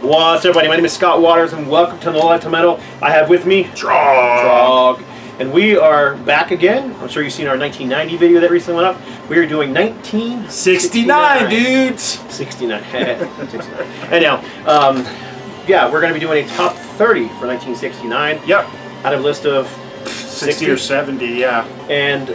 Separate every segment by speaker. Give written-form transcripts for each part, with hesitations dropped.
Speaker 1: What's up, everybody? My name is Scott Waters, and welcome to Untitled Metal. I have with me Trog, and we are back again. I'm sure you've seen our 1990 video that recently went up. We are doing 1969,
Speaker 2: dudes.
Speaker 1: 69. 69. Anyhow, yeah, we're going to be doing a top 30 for 1969.
Speaker 2: Yep.
Speaker 1: Out of a list of
Speaker 2: 60 or 70, yeah.
Speaker 1: And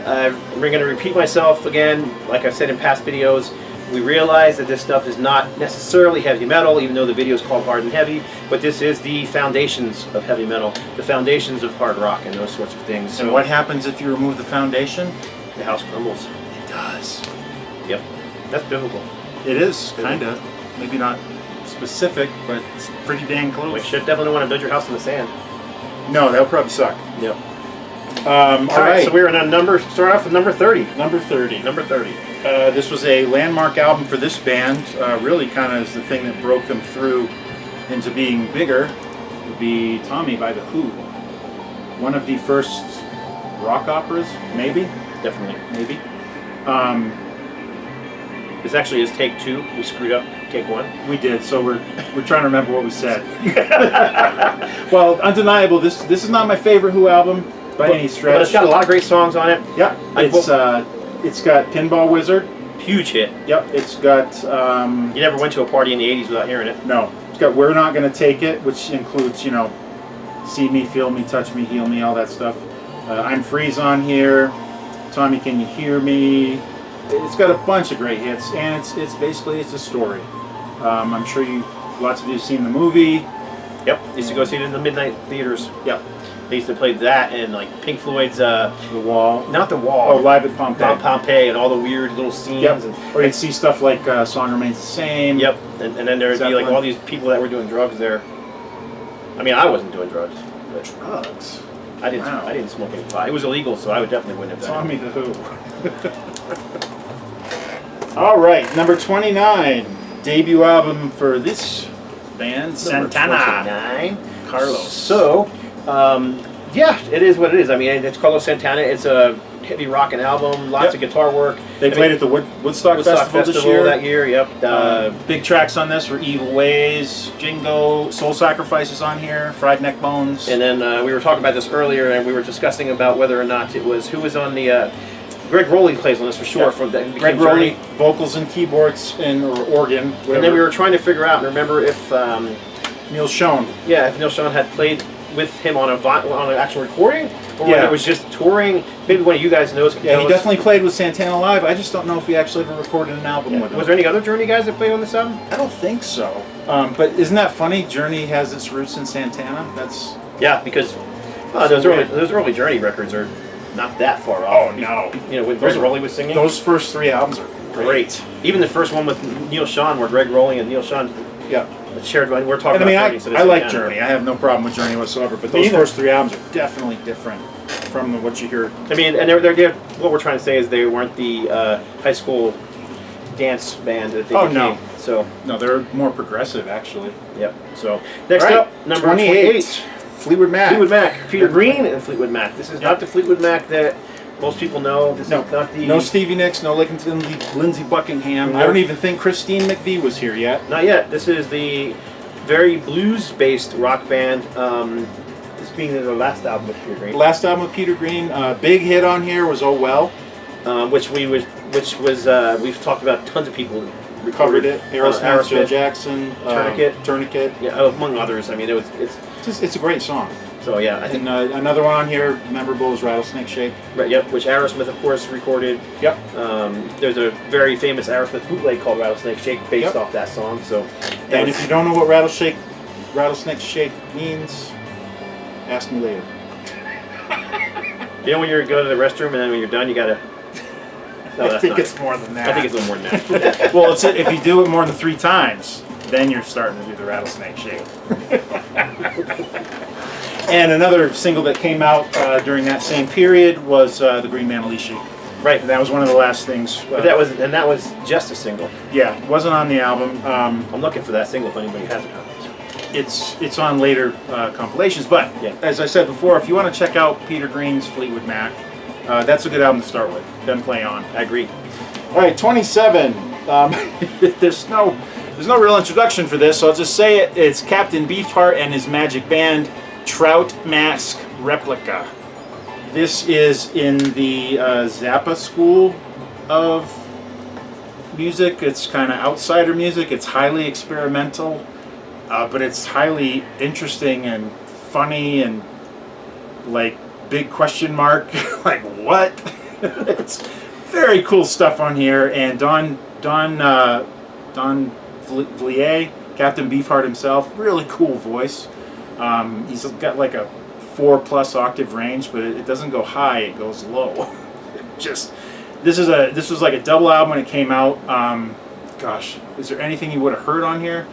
Speaker 1: we're going to repeat myself again, like I've said in past videos. We realize that this stuff is not necessarily heavy metal, even though the video is called Hard and Heavy, but this is the foundations of heavy metal, the foundations of hard rock and those sorts of things.
Speaker 2: And what happens if you remove the foundation?
Speaker 1: The house crumbles.
Speaker 2: It does.
Speaker 1: Yep. That's biblical.
Speaker 2: It is, kind of. Maybe not specific, but it's pretty dang close.
Speaker 1: You should definitely want to build your house in the sand.
Speaker 2: No, that'll probably suck.
Speaker 1: Yep.
Speaker 2: All right,
Speaker 1: so we're on a number, start off with number 30.
Speaker 2: Number 30.
Speaker 1: Number 30.
Speaker 2: This was a landmark album for this band. Really kind of is the thing that broke them through into being bigger. Would be Tommy by The Who. One of the first rock operas, maybe?
Speaker 1: Definitely.
Speaker 2: Maybe.
Speaker 1: This actually is take 2. We screwed up take 1.
Speaker 2: We did, so we're trying to remember what we said. Well, undeniable, this is not my favorite Who album by any stretch.
Speaker 1: But it's got a lot of great songs on it.
Speaker 2: Yeah, it's got Pinball Wizard.
Speaker 1: Huge hit.
Speaker 2: Yep, it's got...
Speaker 1: you never went to a party in the 80s without hearing it.
Speaker 2: No. It's got We're Not Gonna Take It, which includes, you know, See Me, Feel Me, Touch Me, Heal Me, all that stuff. I'm Freeze on here. Tommy, Can You Hear Me? It's got a bunch of great hits, and it's basically a story. I'm sure lots of you have seen the movie.
Speaker 1: Yep, used to go see it in the midnight theaters.
Speaker 2: Yep.
Speaker 1: They used to play that and like Pink Floyd's
Speaker 2: The Wall.
Speaker 1: Not The Wall.
Speaker 2: Oh, Live at Pompeii.
Speaker 1: Pompeii and all the weird little scenes.
Speaker 2: Yep.
Speaker 1: And,
Speaker 2: or you'd see stuff like Song Remains the Same.
Speaker 1: Yep. And then there'd be like all these people that were doing drugs there. I mean, I wasn't doing drugs. But
Speaker 2: drugs?
Speaker 1: I didn't smoke any pot. It was illegal, so I would definitely wouldn't have done
Speaker 2: it. Tommy The Who. All right, number 29. Debut album for this band, Santana.
Speaker 1: 29.
Speaker 2: Carlos.
Speaker 1: So, yeah, it is what it is. I mean, it's Carlos Santana. It's a heavy rocking album, lots of guitar work.
Speaker 2: They played at the Woodstock Festival this year.
Speaker 1: That year, yep.
Speaker 2: Big tracks on this were Evil Ways, Jingo, Soul Sacrifices on here, Fried Neck Bones.
Speaker 1: And then we were talking about this earlier, and we were discussing about whether or not it was, who was on the, Greg Rowley plays on this for sure.
Speaker 2: Yep. Greg Rowley, vocals and keyboards or organ. Whatever.
Speaker 1: And then we were trying to figure out and remember if...
Speaker 2: Neil Schon.
Speaker 1: Yeah, if Neil Schon had played with him on an actual recording, or whether it was just touring. Maybe one of you guys knows.
Speaker 2: Yeah, he definitely played with Santana live. I just don't know if he actually ever recorded an album with him.
Speaker 1: Was there any other Journey guys that played on this album?
Speaker 2: I don't think so. But isn't that funny? Journey has its roots in Santana. That's
Speaker 1: because those early Journey records are not that far off.
Speaker 2: Oh no!
Speaker 1: You know, when Greg Rowley was singing.
Speaker 2: Those first 3 albums are great.
Speaker 1: Even the first one with Neil Schon, where Greg Rowley and Neil Schon.
Speaker 2: Yeah.
Speaker 1: Shared. We're talking
Speaker 2: about
Speaker 1: Journey.
Speaker 2: I like Journey. I have no problem with Journey whatsoever. But those first 3 albums are definitely different from what you hear.
Speaker 1: I mean, and they're what we're trying to say is they weren't the high school dance band that they became.
Speaker 2: No.
Speaker 1: So
Speaker 2: no, they're more progressive actually.
Speaker 1: Yep. So next up, number 28.
Speaker 2: Fleetwood Mac.
Speaker 1: Fleetwood Mac. Peter Green and Fleetwood Mac. This is not the Fleetwood Mac that most people know. This is not the...
Speaker 2: No Stevie Nicks, no Lindsey Buckingham. I don't even think Christine McVie was here yet.
Speaker 1: Not yet. This is the very blues-based rock band. This being their last album with Peter Green.
Speaker 2: Last album with Peter Green. Big hit on here was Oh Well.
Speaker 1: Which was we've talked about. Tons of people
Speaker 2: covered it. Aerosmith, Joe Jackson,
Speaker 1: Tourniquet. Yeah, among others. I mean, it's
Speaker 2: a great song.
Speaker 1: So yeah, I think
Speaker 2: another one on here memorable is Rattlesnake Shake.
Speaker 1: Right. Yep. Which Aerosmith, of course, recorded.
Speaker 2: Yep.
Speaker 1: There's a very famous Aerosmith bootleg called Rattlesnake Shake, based off that song. So.
Speaker 2: And if you don't know what Rattlesnake Shake means, ask me later.
Speaker 1: You know when you go to the restroom and then when you're done, you gotta. No,
Speaker 2: I think it's more than that.
Speaker 1: I think it's a little more than that.
Speaker 2: Well, if you do it more than 3 times, then you're starting to do the Rattlesnake Shake. And another single that came out during that same period was the Green Manalishi.
Speaker 1: Right.
Speaker 2: And that was one of the last things.
Speaker 1: But that was just a single.
Speaker 2: Yeah, it wasn't on the album.
Speaker 1: I'm looking for that single if anybody has it.
Speaker 2: It's on later compilations, but as I said before, if you want to check out Peter Green's Fleetwood Mac, that's a good album to start with. Then play on.
Speaker 1: I agree.
Speaker 2: All right, 27. There's there's no real introduction for this, so I'll just say it. It's Captain Beefheart and his magic band, Trout Mask Replica. This is in the Zappa school of music. It's kind of outsider music. It's highly experimental, but it's highly interesting and funny and like big question mark. Like what? It's very cool stuff on here. And Don Vliet, Captain Beefheart himself, really cool voice. He's got like a 4+ octave range, but it doesn't go high; it goes low. This was like a double album when it came out. Gosh, is there anything you would have heard on here?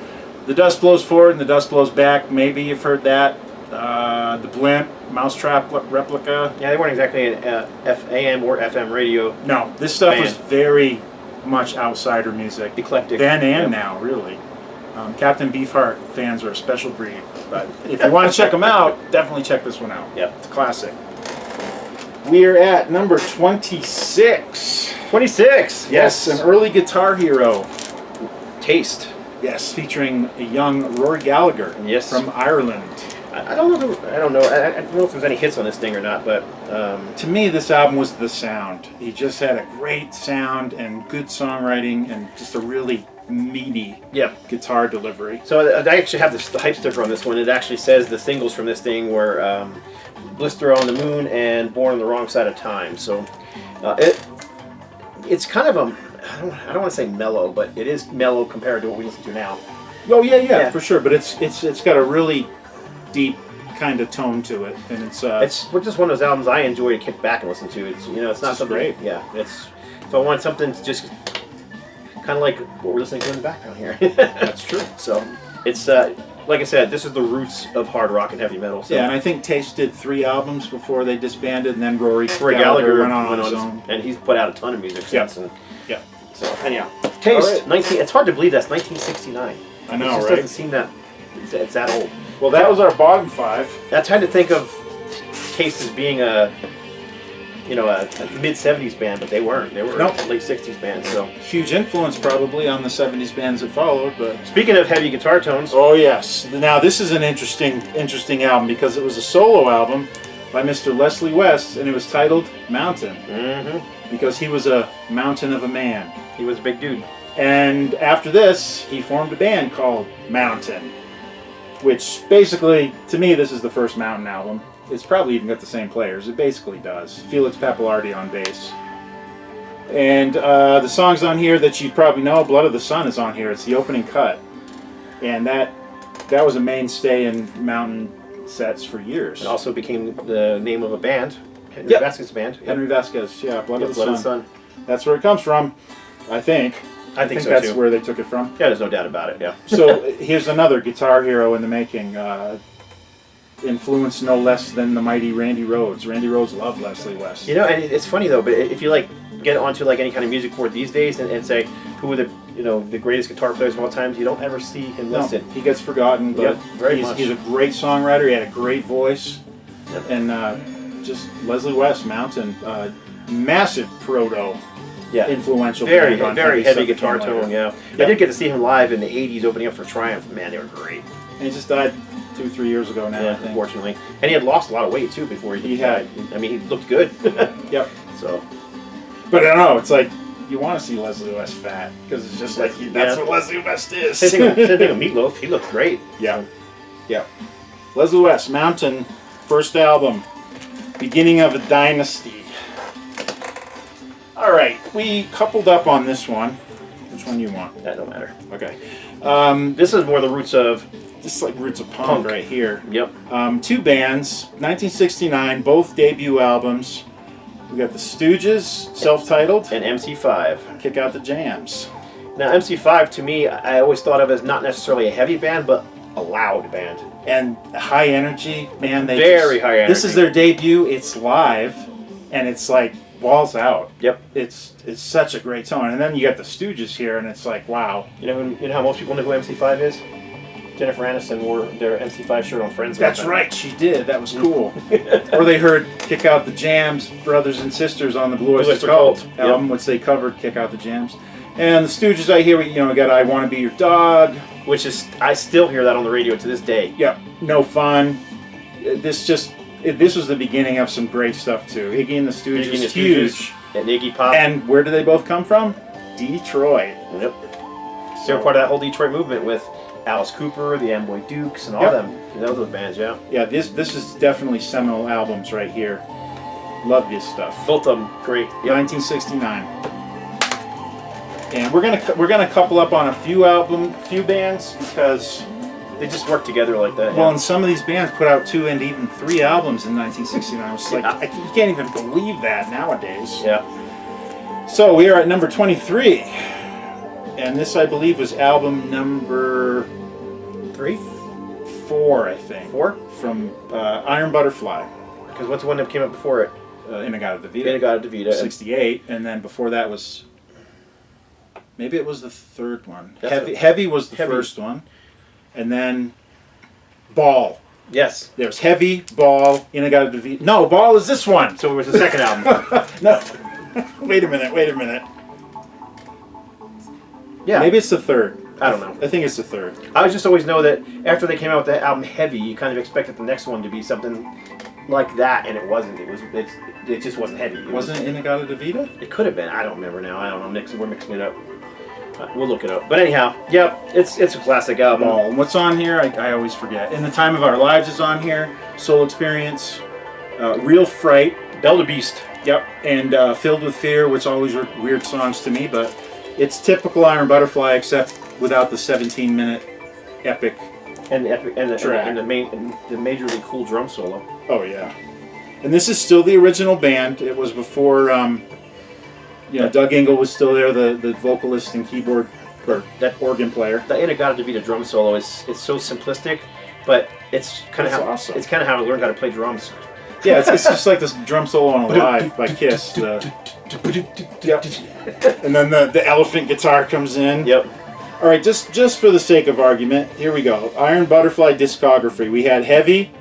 Speaker 2: The Dust Blows Forward and the Dust Blows Back. Maybe you've heard that. The Blimp, Mousetrap Replica.
Speaker 1: Yeah, they weren't exactly an AM or FM radio.
Speaker 2: No, this stuff was very much outsider music.
Speaker 1: Eclectic.
Speaker 2: Then and now, really. Captain Beefheart fans are a special breed. But if you want to check them out, definitely check this one out.
Speaker 1: Yep.
Speaker 2: It's a classic. We are at number 26.
Speaker 1: 26. Yes.
Speaker 2: An early guitar hero.
Speaker 1: Taste.
Speaker 2: Yes, featuring a young Rory Gallagher.
Speaker 1: Yes.
Speaker 2: From Ireland.
Speaker 1: I don't know. I don't know if there's any hits on this thing or not, but
Speaker 2: to me, this album was the sound. He just had a great sound and good songwriting and just a really meaty guitar delivery.
Speaker 1: So I actually have the hype sticker on this one. It actually says the singles from this thing were Blister on the Moon and Born on the Wrong Side of Time. So it's kind of a, I don't want to say mellow, but it is mellow compared to what we listen to now.
Speaker 2: Oh yeah, for sure. But it's got a really deep kind of tone to it, and it's
Speaker 1: just one of those albums I enjoy to kick back and listen to. It's it's not something
Speaker 2: great.
Speaker 1: Yeah, it's if I want something to just kind of like what we're listening to in the background here.
Speaker 2: That's true.
Speaker 1: So it's like I said, this is the roots of hard rock and heavy metal. So.
Speaker 2: Yeah, and I think Taste did 3 albums before they disbanded, and then Rory
Speaker 1: Gallagher
Speaker 2: went on his own,
Speaker 1: and he's put out a ton of music since. And,
Speaker 2: yeah.
Speaker 1: So anyhow, Taste 19. It's hard to believe that's 1969.
Speaker 2: I know,
Speaker 1: it just
Speaker 2: right?
Speaker 1: Doesn't seem that it's that old.
Speaker 2: Well, that was our bottom 5.
Speaker 1: I tried to think of Taste as being a mid '70s band, but they weren't. They were a late '60s band. So
Speaker 2: huge influence probably on the '70s bands that followed. But
Speaker 1: speaking of heavy guitar tones,
Speaker 2: oh yes. Now this is an interesting album because it was a solo album by Mr. Leslie West, and it was titled Mountain.
Speaker 1: Mm-hmm.
Speaker 2: Because he was a mountain of a man.
Speaker 1: He was a big dude.
Speaker 2: And after this, he formed a band called Mountain, which basically, to me, this is the first Mountain album. It's probably even got the same players. It basically does. Felix Pappalardi on bass. And the songs on here that you probably know, Blood of the Sun is on here. It's the opening cut. And that was a mainstay in Mountain sets for years.
Speaker 1: It also became the name of a band. Henry Vasquez's band.
Speaker 2: Henry Vasquez, Blood of the
Speaker 1: Blood
Speaker 2: Sun. That's where it comes from, I think.
Speaker 1: I think so,
Speaker 2: that's
Speaker 1: too.
Speaker 2: where they took it from.
Speaker 1: Yeah, there's no doubt about it, yeah.
Speaker 2: So here's another guitar hero in the making. Influenced no less than the mighty Randy Rhodes. Randy Rhodes loved Leslie West.
Speaker 1: And it's funny though, but if you get onto any kind of music board these days and say who are the greatest guitar players of all time, you don't ever see him listed.
Speaker 2: He gets forgotten, but he's a great songwriter. He had a great voice, and just Leslie West, Mountain, massive proto.
Speaker 1: Yeah,
Speaker 2: influential.
Speaker 1: Very heavy guitar tone. Yeah, I did get to see him live in the '80s, opening up for Triumph. Man, they were great.
Speaker 2: And he just died 2-3 years ago now.
Speaker 1: Yeah,
Speaker 2: I think.
Speaker 1: Unfortunately, and he had lost a lot of weight too before he died. I mean, he looked good.
Speaker 2: Yep.
Speaker 1: So,
Speaker 2: but I don't know. It's like you want to see Leslie West fat because it's just like that's what Leslie West is.
Speaker 1: Same thing with Meatloaf. He looked great.
Speaker 2: Yeah. Yeah. Leslie West, Mountain, first album, beginning of a dynasty. All right, we coupled up on this one. Which one you want?
Speaker 1: That don't matter.
Speaker 2: Okay.
Speaker 1: This is more the roots of...
Speaker 2: This is like roots of punk right here.
Speaker 1: Yep.
Speaker 2: 2 bands, 1969, both debut albums. We got the Stooges, self-titled.
Speaker 1: And MC5.
Speaker 2: Kick Out the Jams.
Speaker 1: Now, MC5, to me, I always thought of as not necessarily a heavy band, but a loud band.
Speaker 2: And high energy, man.
Speaker 1: Very high energy.
Speaker 2: This is their debut. It's live, and it's like... balls out.
Speaker 1: Yep.
Speaker 2: It's such a great tone. And then you got the Stooges here, and it's like, wow.
Speaker 1: You know how most people know who MC5 is? Jennifer Aniston wore their MC5 shirt on Friends.
Speaker 2: That's right, she did. That was cool. Or they heard Kick Out the Jams, Brothers and Sisters on the Blue Oyster Cult album, which they covered Kick Out the Jams. And the Stooges, I hear, we got I Want to Be Your Dog.
Speaker 1: Which is, I still hear that on the radio to this day.
Speaker 2: Yep, No Fun. This was the beginning of some great stuff too. Iggy and the Stooges,
Speaker 1: Iggy and the
Speaker 2: huge.
Speaker 1: Stooges and Iggy Pop.
Speaker 2: And where do they both come from? Detroit.
Speaker 1: Yep. They were part of that whole Detroit movement with Alice Cooper, the Amboy Dukes, and all them. You know those bands, yeah.
Speaker 2: Yeah, this is definitely seminal albums right here. Love this stuff.
Speaker 1: Both of them great. Yep.
Speaker 2: 1969. And we're gonna couple up on a few bands because
Speaker 1: they just work together like that.
Speaker 2: Well, and some of these bands put out 2 and even 3 albums in 1969. It's like you can't even believe that nowadays.
Speaker 1: Yeah.
Speaker 2: So we are at number 23, and this I believe was album number 4, I think.
Speaker 1: 4
Speaker 2: from Iron Butterfly.
Speaker 1: Because what's the one that came up before it?
Speaker 2: Inagata-Devita.
Speaker 1: Inagata-Devita.
Speaker 2: 68, and then before that was. Maybe it was the third one.
Speaker 1: That's
Speaker 2: Heavy was the first one. And then Ball.
Speaker 1: Yes.
Speaker 2: There's Heavy, Ball, Inagata-Devita. No, Ball is this one.
Speaker 1: So it was the second album.
Speaker 2: No. Wait a minute.
Speaker 1: Yeah.
Speaker 2: Maybe it's the third.
Speaker 1: I don't know.
Speaker 2: I think it's the third.
Speaker 1: I just always know that after they came out with the album Heavy, you kind of expected the next one to be something like that, and it wasn't. It just wasn't heavy.
Speaker 2: Wasn't it Inagata-Devita?
Speaker 1: It could have been. I don't remember now. I don't know. We're mixing it up. We'll look it up. But anyhow, yep, it's a classic album.
Speaker 2: Ball. And what's on here? I always forget. In the Time of Our Lives is on here. Soul Experience. Real Fright.
Speaker 1: Bell to Beast.
Speaker 2: Yep. And Filled with Fear, which always were weird songs to me, but it's typical Iron Butterfly, except without the 17-minute epic.
Speaker 1: And the majorly cool drum solo.
Speaker 2: Oh yeah. And this is still the original band. It was before, Doug Engel was still there, the vocalist and keyboard or that organ player.
Speaker 1: The Inagata-Devita drum solo it's so simplistic, but it's kind of how
Speaker 2: awesome.
Speaker 1: It's kind of how I learned how to play drums.
Speaker 2: Yeah, it's just like this drum solo on Alive by Kiss. Yep. And then the elephant guitar comes in.
Speaker 1: Yep.
Speaker 2: All right, just for the sake of argument, here we go. Iron Butterfly discography. We had Heavy.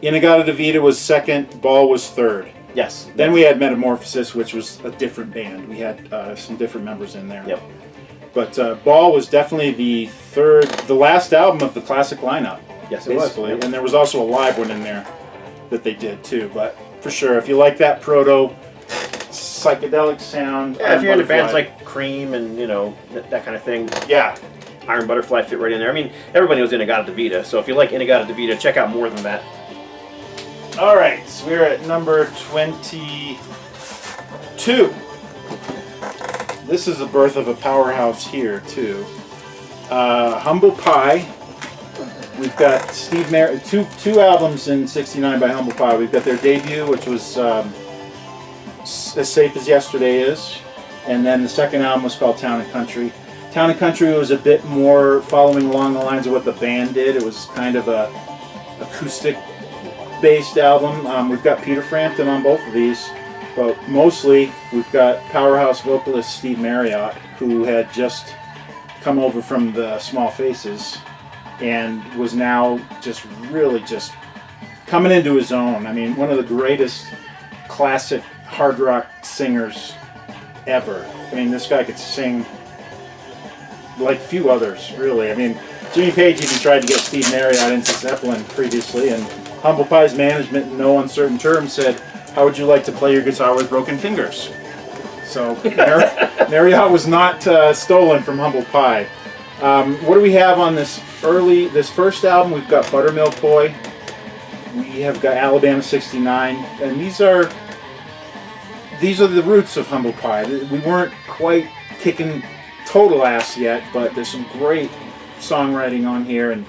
Speaker 2: Inagata-Devita was second. Ball was third.
Speaker 1: Yes.
Speaker 2: Then we had Metamorphosis, which was a different band. We had some different members in there.
Speaker 1: Yep.
Speaker 2: But Ball was definitely the last album of the classic lineup.
Speaker 1: Yes, it
Speaker 2: basically.
Speaker 1: was.
Speaker 2: And there was also a live one in there that they did too. But for sure, if you like that proto psychedelic sound,
Speaker 1: yeah, if you're into bands like Cream and that kind of thing,
Speaker 2: yeah,
Speaker 1: Iron Butterfly fit right in there. I mean, everybody was Inagata-Devita, so if you like Inagata-Devita, check out More Than That.
Speaker 2: All right, so we're at number 22. This is the birth of a powerhouse here too. Humble Pie. We've got Steve Merritt, two albums in '69 by Humble Pie. We've got their debut, which was As Safe as Yesterday Is, and then the second album was called Town and Country. Town and Country was a bit more following along the lines of what the band did. It was kind of a acoustic-based album. We've got Peter Frampton on both of these, but mostly we've got powerhouse vocalist Steve Marriott, who had just come over from the Small Faces and was now really coming into his own. I mean, one of the greatest classic hard rock singers ever. I mean, this guy could sing like few others, really. I mean, Jimmy Page even tried to get Steve Marriott into Zeppelin previously, and Humble Pie's management, in no uncertain terms, said, "How would you like to play your guitar with broken fingers?" So Marriott was not stolen from Humble Pie. What do we have on this first album? We've got Buttermilk Boy. We have got Alabama '69, and these are the roots of Humble Pie. We weren't quite kicking total ass yet, but there's some great songwriting on here and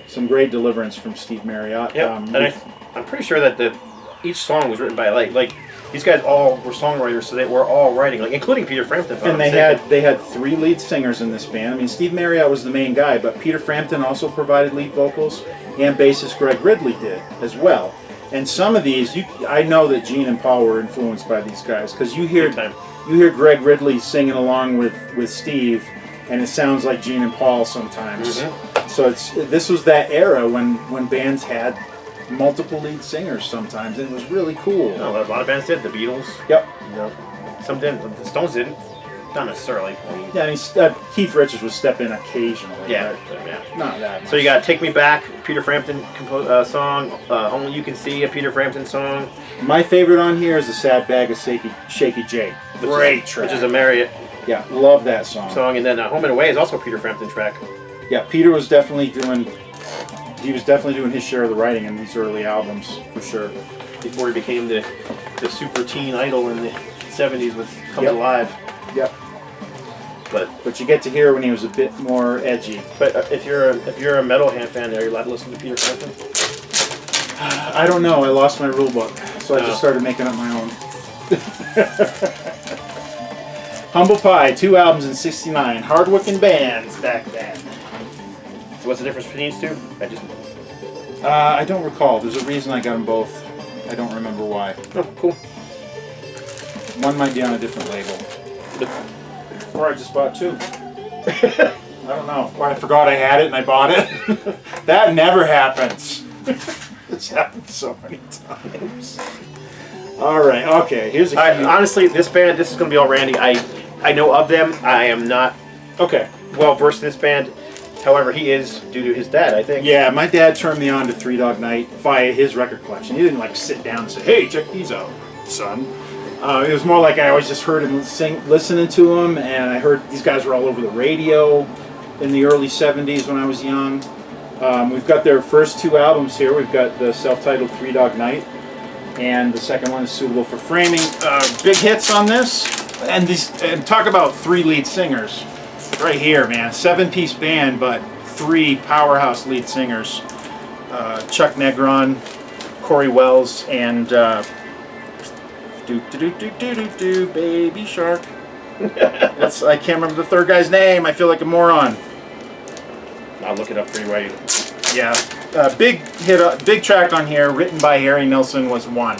Speaker 2: some great deliverance from Steve Marriott.
Speaker 1: Yeah, and I'm pretty sure that each song was written by like these guys all were songwriters, so they were all writing, like including Peter Frampton.
Speaker 2: And they had 3 lead singers in this band. I mean, Steve Marriott was the main guy, but Peter Frampton also provided lead vocals, and bassist Greg Ridley did as well. And some of these, I know that Gene and Paul were influenced by these guys, because you hear Greg Ridley singing along with Steve, and it sounds like Gene and Paul sometimes. Mm-hmm. So this was that era when bands had multiple lead singers sometimes, and it was really cool.
Speaker 1: No, a lot of bands did. The Beatles.
Speaker 2: Yep.
Speaker 1: Some didn't. The Stones didn't. Not necessarily. I mean,
Speaker 2: Yeah, I mean, Keith Richards would step in occasionally.
Speaker 1: yeah,
Speaker 2: but
Speaker 1: yeah.
Speaker 2: not that much.
Speaker 1: So you got "Take Me Back," Peter Frampton song. "Only You Can See," a Peter Frampton song.
Speaker 2: My favorite on here is "The Sad Bag of Shaky J." Great track.
Speaker 1: Which is a Marriott
Speaker 2: Yeah, love that song.
Speaker 1: song, and then "Home and Away" is also a Peter Frampton track.
Speaker 2: Yeah, Peter was definitely doing. He was definitely doing his share of the writing in these early albums, for sure.
Speaker 1: Before he became the super teen idol in the '70s with "Come Alive."
Speaker 2: Yep.
Speaker 1: But
Speaker 2: you get to hear when he was a bit more edgy.
Speaker 1: if you're a metalhead fan, are you allowed to listen to Peter Frampton?
Speaker 2: I don't know. I lost my rule book, so I just started making up my own. Humble Pie, 2 albums in '69. Hardworking bands back then.
Speaker 1: So what's the difference between these two?
Speaker 2: I don't recall. There's a reason I got them both. I don't remember why.
Speaker 1: Oh, cool.
Speaker 2: One might be on a different label. Or I just bought 2. I don't know. Or I forgot I had it and I bought it. That never happens. It's happened so many times. All right. Okay. Here's a key.
Speaker 1: Honestly, this band, this is going to be all Randy. I know of them. I am not well versed in this band. However, he is due to his dad, I think.
Speaker 2: Yeah, my dad turned me on to Three Dog Night via his record collection. He didn't like sit down and say, "Hey, check these out, son." It was more like I always just heard him listening to him, and I heard these guys were all over the radio in the early '70s when I was young. We've got their first 2 albums here. We've got the self-titled Three Dog Night, and the second one is Suitable for Framing. Big hits on this, and talk about 3 lead singers. Right here, man. 7-piece band, but 3 powerhouse lead singers. Chuck Negron, Corey Wells, and Baby Shark. I can't remember the third guy's name. I feel like a moron.
Speaker 1: I'll look it up for you while you...
Speaker 2: Yeah. Big track on here, written by Harry Nilsson, was One.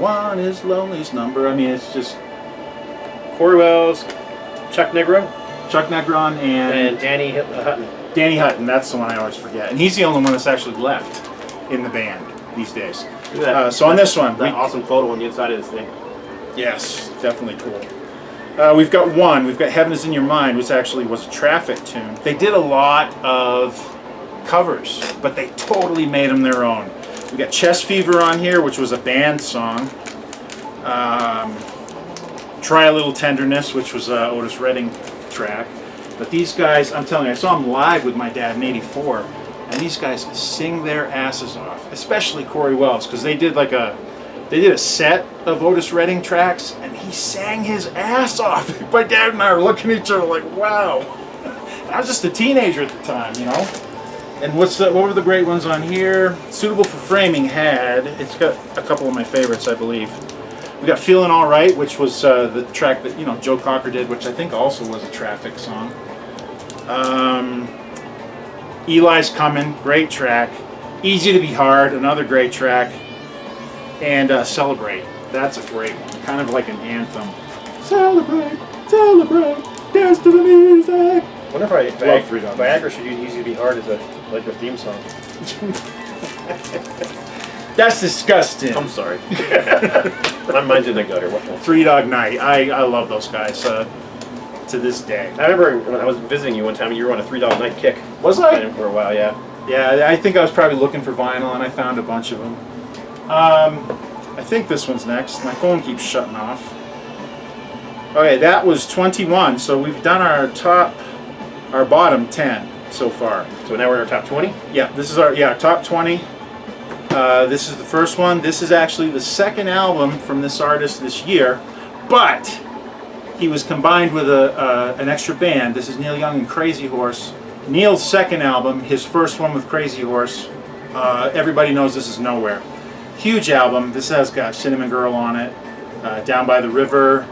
Speaker 2: One is Lonely's Number. I mean, it's just...
Speaker 1: Corey Wells, Chuck Negron,
Speaker 2: and
Speaker 1: Danny Hutton.
Speaker 2: Danny Hutton, that's the one I always forget. And he's the only one that's actually left in the band these days. So on this one...
Speaker 1: That awesome photo on the inside of this thing.
Speaker 2: Yes, definitely cool. We've got Heaven Is In Your Mind, which actually was a Traffic tune. They did a lot of covers, but they totally made them their own. We got Chest Fever on here, which was a band song. Try a Little Tenderness, which was Otis Redding track. But these guys, I'm telling you, I saw them live with my dad in '84, and these guys sing their asses off, especially Corey Wells, because they did a set of Otis Redding tracks, and he sang his ass off. My dad and I were looking at each other like, wow. I was just a teenager at the time, you know. And what were the great ones on here? Suitable for Framing it's got a couple of my favorites, I believe. We got Feeling All Right, which was the track that Joe Cocker did, which I think also was a Traffic song. Eli's Coming, great track. Easy to Be Hard, another great track. And Celebrate, that's a great one, kind of like an anthem. Celebrate, celebrate, dance to the music.
Speaker 1: I wonder if Viagra should use Easy to Be Hard as a theme song.
Speaker 2: That's disgusting.
Speaker 1: I'm sorry. My mind's in the gutter.
Speaker 2: Three Dog Night. I love those guys to this day.
Speaker 1: I remember when I was visiting you one time, you were on a 3 Dog Night kick.
Speaker 2: Was I?
Speaker 1: For a while, yeah.
Speaker 2: Yeah, I think I was probably looking for vinyl, and I found a bunch of them. I think this one's next. My phone keeps shutting off. Okay, that was 21. So we've done our bottom 10 so far.
Speaker 1: So now we're in our top 20?
Speaker 2: Yeah, this is our top 20. This is the first one. This is actually the second album from this artist this year, but he was combined with an extra band. This is Neil Young and Crazy Horse. Neil's second album, his first one with Crazy Horse. Everybody knows this is Nowhere. Huge album. This has got Cinnamon Girl on it, Down by the River,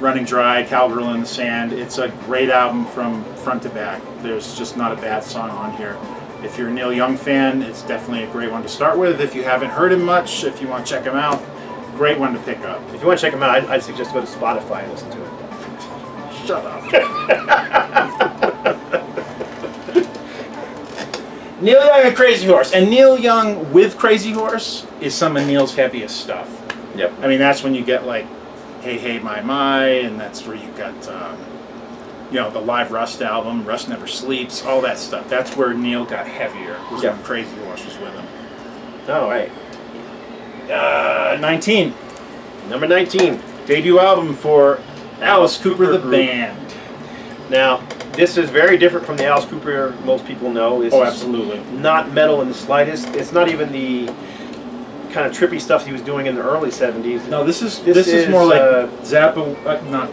Speaker 2: Running Dry, Cowgirl in the Sand. It's a great album from front to back. There's just not a bad song on here. If you're a Neil Young fan, it's definitely a great one to start with. If you haven't heard him much, if you want to check him out, great one to pick up.
Speaker 1: If you want to check him out, I'd suggest go to Spotify and listen to it.
Speaker 2: Shut up. Neil Young and Crazy Horse. And Neil Young with Crazy Horse is some of Neil's heaviest stuff.
Speaker 1: Yep.
Speaker 2: I mean, that's when you get like Hey Hey My, and that's where you got you know, the live Rust album, Rust Never Sleeps, all that stuff. That's where Neil got heavier, was when Crazy Horse was with him.
Speaker 1: Oh, right.
Speaker 2: 19.
Speaker 1: Number 19.
Speaker 2: Debut album for Alice Cooper the
Speaker 1: Group.
Speaker 2: band.
Speaker 1: Now, this is very different from the Alice Cooper most people know. This
Speaker 2: Oh,
Speaker 1: is
Speaker 2: absolutely.
Speaker 1: not metal in the slightest. It's not even the kind of trippy stuff he was doing in the early 70s.
Speaker 2: No, this is more like Zappa, not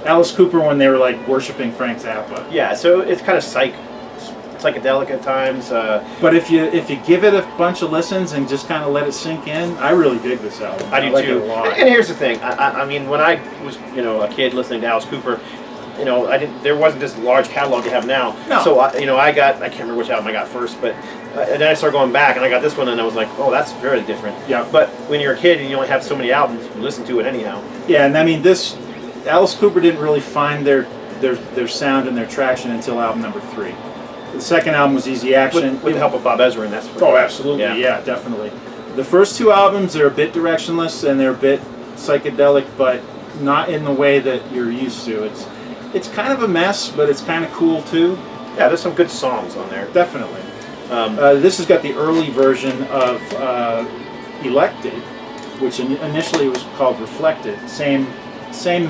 Speaker 2: Alice Cooper when they were like worshiping Frank Zappa.
Speaker 1: Yeah, so it's kind of psychedelic at times.
Speaker 2: But if you give it a bunch of listens and just kind of let it sink in, I really dig this album.
Speaker 1: I do
Speaker 2: like
Speaker 1: too.
Speaker 2: it a lot.
Speaker 1: And here's the thing. I mean, when I was a kid listening to Alice Cooper, there wasn't this large catalog you have now.
Speaker 2: No.
Speaker 1: So I can't remember which album I got first, but and then I started going back and I got this one and I was like, oh, that's very different.
Speaker 2: Yeah.
Speaker 1: But when you're a kid and you only have so many albums, you listen to it anyhow.
Speaker 2: Yeah, and I mean Alice Cooper didn't really find their sound and their traction until album number 3. The second album was Easy Action.
Speaker 1: With the help of Bob Ezrin, that's what.
Speaker 2: Oh, absolutely. Yeah, definitely. The first 2 albums, they're a bit directionless and they're a bit psychedelic, but not in the way that you're used to. It's kind of a mess, but it's kind of cool too.
Speaker 1: Yeah, there's some good songs on there.
Speaker 2: Definitely. This has got the early version of Elected, which initially was called Reflected. Same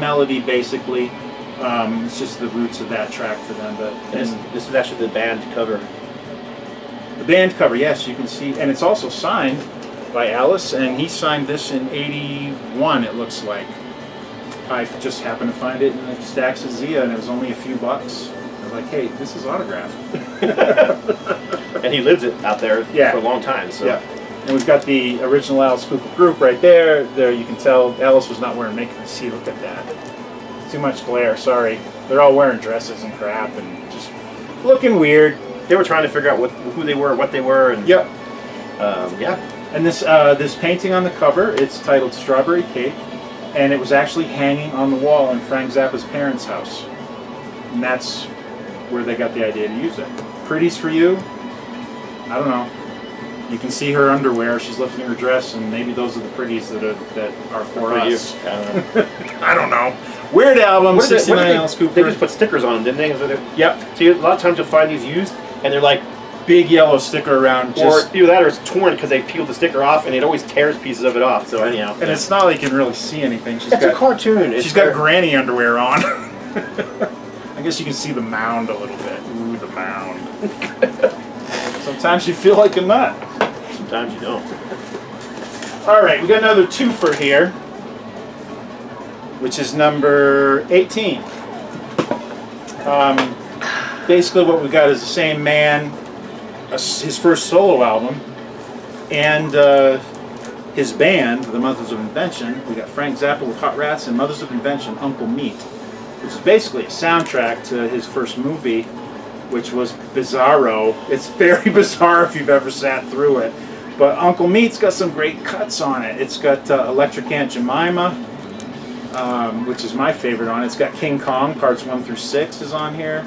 Speaker 2: melody, basically. It's just the roots of that track for them. But
Speaker 1: This is actually the band cover.
Speaker 2: the band cover, yes, you can see, and it's also signed by Alice, and he signed this in '81. It looks like. I just happened to find it in the stacks of Zia, and it was only a few bucks. I was like, hey, this is autographed.
Speaker 1: And he lived it out there for a long time. So.
Speaker 2: Yeah. And we've got the original Alice Cooper group right there. There you can tell Alice was not wearing makeup. See, look at that. Too much glare, sorry. They're all wearing dresses and crap and just looking weird.
Speaker 1: They were trying to figure out who they were, what they were, and
Speaker 2: yep.
Speaker 1: Yeah.
Speaker 2: And this painting on the cover, it's titled Strawberry Cake, and it was actually hanging on the wall in Frank Zappa's parents' house. And that's where they got the idea to use it. Pretties for you? I don't know. You can see her underwear. She's lifting her dress, and maybe those are the pretties that are for us.
Speaker 1: You. I don't know.
Speaker 2: I don't know. Weird album, 69 Alice Cooper.
Speaker 1: They just put stickers on them, didn't they?
Speaker 2: Yep.
Speaker 1: See, a lot of times you'll find these used, and they're like,
Speaker 2: big yellow sticker around.
Speaker 1: or either that or it's torn because they peeled the sticker off, and it always tears pieces of it off. So anyhow.
Speaker 2: And it's not like you can really see anything.
Speaker 1: It's a cartoon.
Speaker 2: She's got granny underwear on. I guess you can see the mound a little bit. Ooh, the mound. Sometimes you feel like a nut.
Speaker 1: Sometimes you don't.
Speaker 2: All right, we got another twofer here, which is number 18. Basically what we got is the same man, his first solo album, and his band, the Mothers of Invention. We got Frank Zappa with Hot Rats and Mothers of Invention, Uncle Meat, which is basically a soundtrack to his first movie, which was Bizarro. It's very bizarre if you've ever sat through it. But Uncle Meat's got some great cuts on it. It's got Electric Aunt Jemima, which is my favorite on it. It's got King Kong, parts 1 through 6 is on here.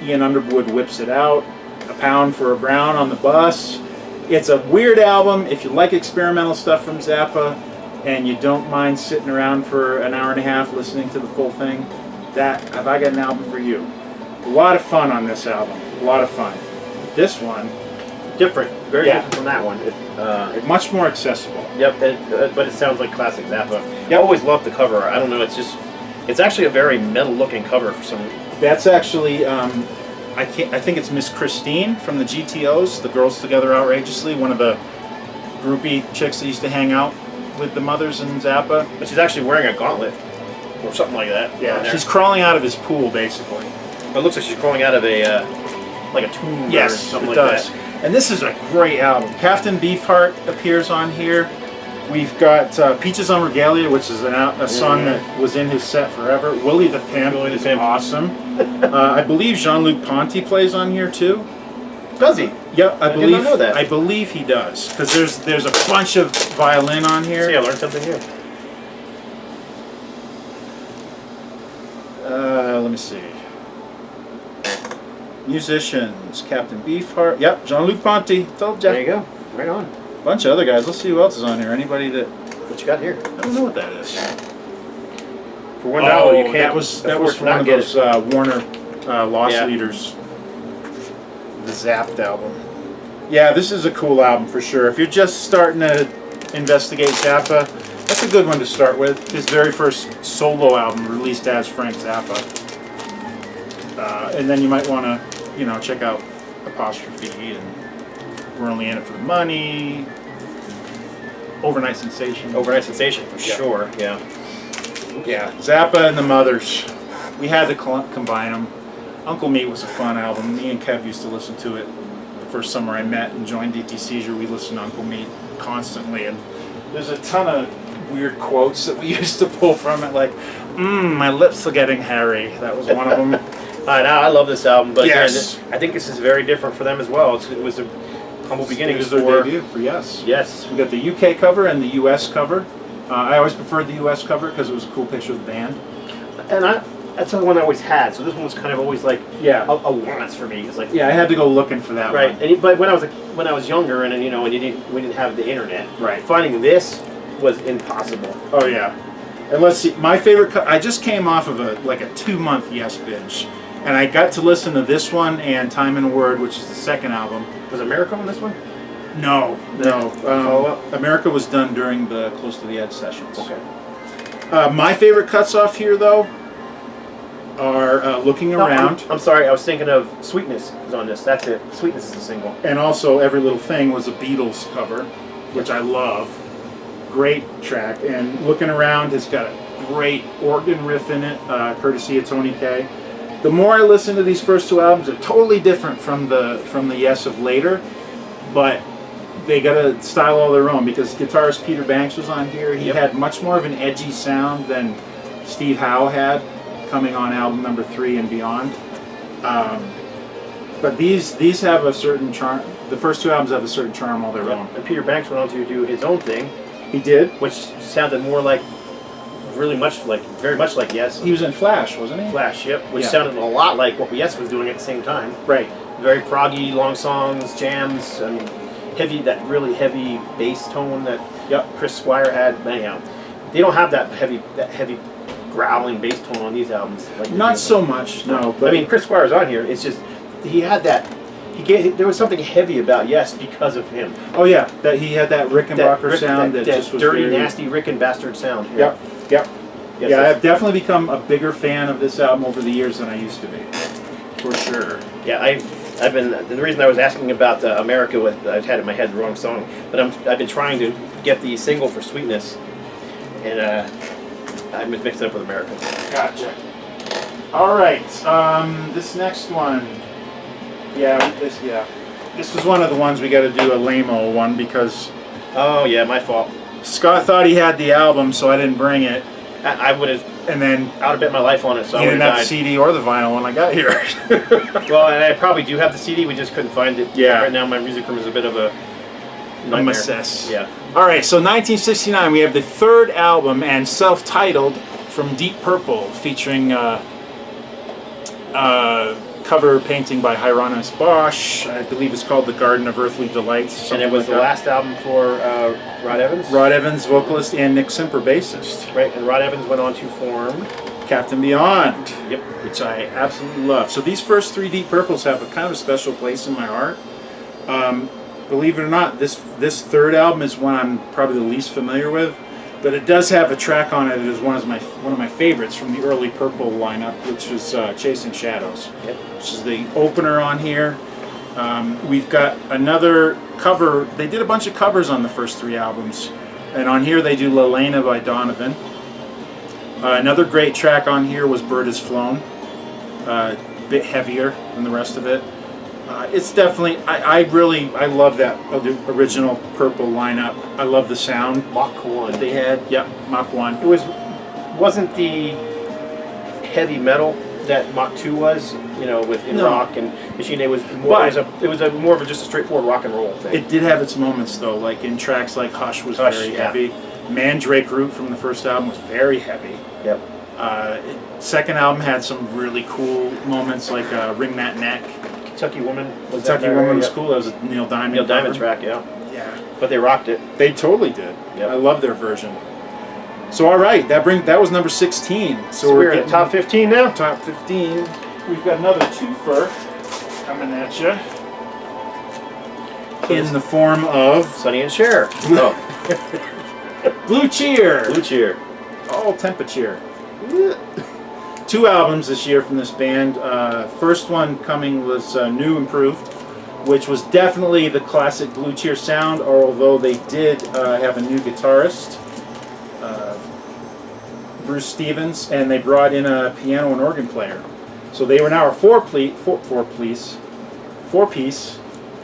Speaker 2: Ian Underwood whips it out. A Pound for a Brown on the Bus. It's a weird album. If you like experimental stuff from Zappa and you don't mind sitting around for an hour and a half listening to the full thing, have I got an album for you. A lot of fun on this album. A lot of fun. This one,
Speaker 1: Different. Very different from that one.
Speaker 2: much more accessible.
Speaker 1: Yep, but it sounds like classic Zappa. I always loved the cover. I don't know, it's actually a very metal-looking cover for some.
Speaker 2: That's actually, I think it's Miss Christine from the GTOs, the Girls Together Outrageously, one of the groupie chicks that used to hang out with the Mothers and Zappa.
Speaker 1: But she's actually wearing a gauntlet or something like that.
Speaker 2: Yeah, she's crawling out of his pool, basically.
Speaker 1: It looks like she's crawling out of like a tomb or something
Speaker 2: it
Speaker 1: like
Speaker 2: does.
Speaker 1: that.
Speaker 2: And this is a great album. Captain Beefheart appears on here. We've got Peaches on Regalia, which is a song that was in his set forever. Willie the Pimp is awesome. I believe Jean-Luc Ponty plays on here too.
Speaker 1: Does he?
Speaker 2: Yep, I
Speaker 1: did not know that.
Speaker 2: I believe he does, because there's a bunch of violin on here.
Speaker 1: See, I learned something new.
Speaker 2: Let me see. Musicians, Captain Beefheart. Yep, Jean-Luc Ponty. Told ya.
Speaker 1: There you go. Right on.
Speaker 2: Bunch of other guys. Let's see who else is on here. Anybody that
Speaker 1: What you got here?
Speaker 2: I don't know what that is.
Speaker 1: For $1, you can't.
Speaker 2: That was one of those Warner Lost Leaders. The Zapped album. Yeah, this is a cool album for sure. If you're just starting to investigate Zappa, that's a good one to start with. His very first solo album released as Frank Zappa. And then you might want to, check out Apostrophe and We're Only In It for the Money. Overnight Sensation.
Speaker 1: Overnight Sensation, for sure, yeah.
Speaker 2: Yeah, Zappa and the Mothers. We had to combine them. Uncle Meat was a fun album. Me and Kev used to listen to it the first summer I met and joined DT Seizure. We listened to Uncle Meat constantly. And there's a ton of weird quotes that we used to pull from it, like, my lips are getting hairy. That was one of them.
Speaker 1: I love this album, but
Speaker 2: yes.
Speaker 1: again, I think this is very different for them as well. It was a humble beginning.
Speaker 2: It was their debut for Yes.
Speaker 1: Yes.
Speaker 2: We got the UK cover and the US cover. I always preferred the US cover because it was a cool picture of the band.
Speaker 1: And that's the one I always had. So this one was kind of always like a once for me. It's like
Speaker 2: I had to go looking for that
Speaker 1: right.
Speaker 2: one.
Speaker 1: And but when I was younger and we didn't have the internet.
Speaker 2: Right.
Speaker 1: Finding this was impossible.
Speaker 2: Oh yeah. And let's see, my favorite. I just came off of a 2-month Yes binge, and I got to listen to this one and Time and a Word, which is the second album.
Speaker 1: Was America on this one?
Speaker 2: No.
Speaker 1: Follow-up?
Speaker 2: America was done during the Close to the Edge sessions.
Speaker 1: Okay.
Speaker 2: My favorite cuts off here, though, are Looking Around.
Speaker 1: I'm sorry, I was thinking of Sweetness is on this. That's it. Sweetness is a single.
Speaker 2: And also Every Little Thing was a Beatles cover, which I love. Great track. And Looking Around has got a great organ riff in it, courtesy of Tony Kaye. The more I listen to these first two albums, they're totally different from the Yes of later, but they got a style all their own, because guitarist Peter Banks was on here. He had much more of an edgy sound than Steve Howe had coming on album number 3 and beyond. But these have a certain charm. The first two albums have a certain charm all their own.
Speaker 1: And Peter Banks went on to do his own thing.
Speaker 2: He did,
Speaker 1: which sounded more like, very much like Yes.
Speaker 2: He was in Flash, wasn't he?
Speaker 1: Flash, yep. Which sounded a lot like what Yes was doing at the same time.
Speaker 2: Right.
Speaker 1: Very proggy, long songs, jams. I mean, that really heavy bass tone that Chris Squire had. Anyhow, they don't have that heavy growling bass tone on these albums.
Speaker 2: Not so much, no.
Speaker 1: But I mean, Chris Squire's on here. It's just he had that. There was something heavy about Yes because of him.
Speaker 2: Oh yeah, that he had that Rickenbacker sound that just was
Speaker 1: dirty,
Speaker 2: very
Speaker 1: nasty Ricken bastard sound.
Speaker 2: Yep.
Speaker 1: Yes,
Speaker 2: yeah, I've definitely become a bigger fan of this album over the years than I used to be, for sure.
Speaker 1: Yeah, I've been. The reason I was asking about America I've had in my head the wrong song, but I've been trying to get the single for Sweetness, and I was mixed up with America.
Speaker 2: Gotcha. All right, this next one. This was one of the ones we got to do a lame-o one because.
Speaker 1: Oh yeah, my fault.
Speaker 2: Scott thought he had the album, so I didn't bring it.
Speaker 1: I would have.
Speaker 2: And then
Speaker 1: I would have bet my life on it. So
Speaker 2: he didn't have the CD or the vinyl when I got here.
Speaker 1: Well, and I probably do have the CD. We just couldn't find it.
Speaker 2: Yeah.
Speaker 1: Right now, my music room is a bit of a nightmare.
Speaker 2: A mess.
Speaker 1: Yeah.
Speaker 2: All right. So 1969, we have the third album and self-titled from Deep Purple, featuring cover painting by Hieronymus Bosch. I believe it's called The Garden of Earthly Delights.
Speaker 1: And it was the last album for Rod Evans?
Speaker 2: Rod Evans, vocalist, and Nick Simper, bassist.
Speaker 1: Right, and Rod Evans went on to form
Speaker 2: Captain Beyond.
Speaker 1: Yep.
Speaker 2: Which I absolutely love. So these first 3 Deep Purples have a kind of a special place in my heart. Believe it or not, this third album is one I'm probably the least familiar with. But it does have a track on it that is one of my favorites from the early Purple lineup, which was Chasing Shadows, which is the opener on here. We've got another cover. They did a bunch of covers on the first 3 albums, and on here they do Elena by Donovan. Another great track on here was Bird Has Flown, a bit heavier than the rest of it. It's definitely, I love that original Purple lineup. I love the sound.
Speaker 1: Mach 1.
Speaker 2: That they had. Yep, Mach 1.
Speaker 1: It wasn't the heavy metal that Mach 2 was, with rock and Machine. It was more. It was more of just a straightforward rock and roll thing.
Speaker 2: It did have its moments though, like in tracks like Hush was very heavy. Mandrake Root from the first album was very heavy.
Speaker 1: Yep.
Speaker 2: Second album had some really cool moments, like Wring That Neck.
Speaker 1: Kentucky Woman was
Speaker 2: cool. That was a Neil Diamond.
Speaker 1: Neil Diamond track,
Speaker 2: Yeah, Yeah.
Speaker 1: But they rocked it.
Speaker 2: They totally did.
Speaker 1: Yep.
Speaker 2: I love their version. So all right, that was number 16.
Speaker 1: So we're in the top 15 now.
Speaker 2: Top 15. We've got another twofer coming at you in the form of
Speaker 1: Sonny and Cher.
Speaker 2: Blue Cheer.
Speaker 1: Blue Cheer.
Speaker 2: All temperature. 2 albums this year from this band. First one coming was New Improved, which was definitely the classic Blue Cheer sound, although they did have a new guitarist, Bruce Stevens, and they brought in a piano and organ player. So they were now a four-piece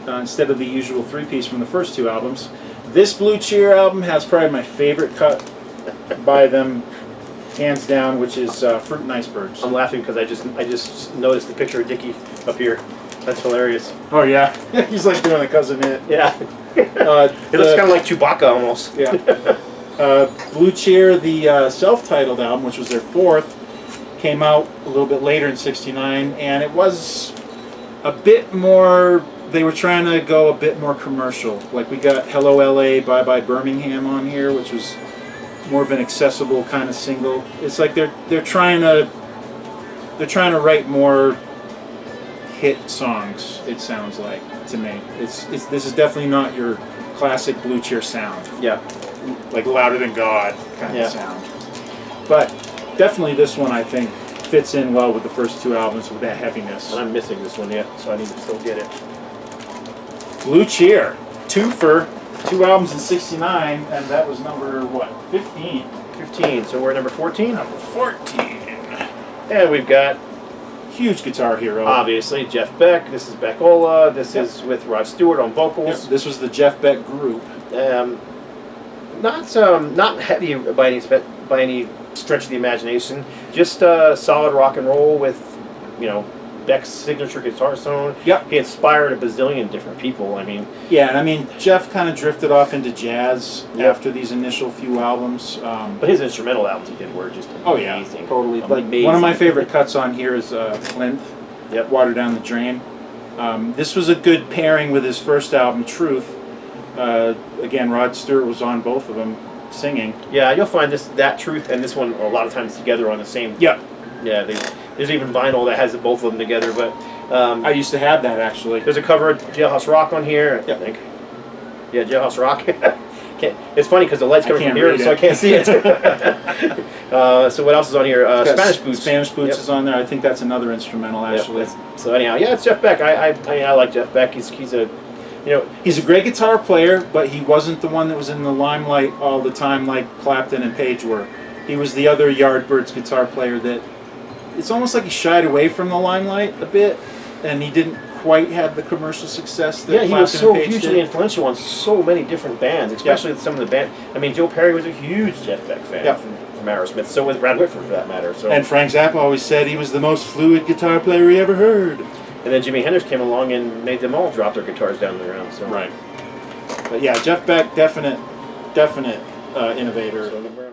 Speaker 2: instead of the usual 3-piece from the first 2 albums. This Blue Cheer album has probably my favorite cut by them, hands down, which is Fruit and Icebergs.
Speaker 1: I'm laughing because I just noticed the picture of Dickie up here. That's hilarious.
Speaker 2: Oh yeah, he's like doing a cousin hit.
Speaker 1: Yeah. It looks kind of like Chewbacca almost.
Speaker 2: Yeah. Blue Cheer, the self-titled album, which was their 4th, came out a little bit later in '69, and it was a bit more. They were trying to go a bit more commercial. Like we got Hello LA, Bye Bye Birmingham on here, which was more of an accessible kind of single. It's like they're trying to write more hit songs. It sounds like to me. This is definitely not your classic Blue Cheer sound.
Speaker 1: Yeah.
Speaker 2: Like Louder Than God kind of sound. But definitely this one I think fits in well with the first 2 albums with that heaviness.
Speaker 1: And I'm missing this one yet, so I need to still get it.
Speaker 2: Blue Cheer, twofer, 2 albums in '69, and that was number what? 15.
Speaker 1: 15. So we're at number 14.
Speaker 2: Number 14.
Speaker 1: And we've got
Speaker 2: Huge guitar hero.
Speaker 1: obviously Jeff Beck. This is Beckola. This is with Rod Stewart on vocals.
Speaker 2: Yep, this was the Jeff Beck group.
Speaker 1: Not heavy by any stretch of the imagination. Just solid rock and roll with, Beck's signature guitar tone.
Speaker 2: Yep.
Speaker 1: He inspired a bazillion different people. I mean,
Speaker 2: Yeah, and I mean Jeff kind of drifted off into jazz after these initial few albums.
Speaker 1: but his instrumental albums he did were just amazing.
Speaker 2: Oh yeah, totally. Like
Speaker 1: Amazing.
Speaker 2: one of my favorite cuts on here is Plinth.
Speaker 1: Yep.
Speaker 2: Water Down the Drain. This was a good pairing with his first album, Truth. Again, Rod Stewart was on both of them singing.
Speaker 1: Yeah, you'll find that Truth and this one a lot of times together on the same.
Speaker 2: Yep.
Speaker 1: Yeah, there's even vinyl that has both of them together. But
Speaker 2: I used to have that actually.
Speaker 1: there's a cover of Jailhouse Rock on here.
Speaker 2: Yep.
Speaker 1: I think. Yeah, Jailhouse Rock. It's funny because the light's coming from here, so I can't see it. So what else is on here? Spanish Boots.
Speaker 2: Spanish Boots is on there. I think that's another instrumental actually.
Speaker 1: So anyhow, yeah, it's Jeff Beck. I like Jeff Beck. He's a
Speaker 2: He's a great guitar player, but he wasn't the one that was in the limelight all the time like Clapton and Page were. He was the other Yardbirds guitar player that it's almost like he shied away from the limelight a bit, and he didn't quite have the commercial success that
Speaker 1: he
Speaker 2: Clapton
Speaker 1: was so
Speaker 2: and Page
Speaker 1: hugely
Speaker 2: did.
Speaker 1: influential on so many different bands, especially with some of the band. I mean, Joe Perry was a huge Jeff Beck fan from Aerosmith. So was Brad Whitford, for that matter. So
Speaker 2: And Frank Zappa always said he was the most fluid guitar player he ever heard.
Speaker 1: and then Jimi Hendrix came along and made them all drop their guitars down the ground. So
Speaker 2: Right. But yeah, Jeff Beck, definite innovator.
Speaker 1: So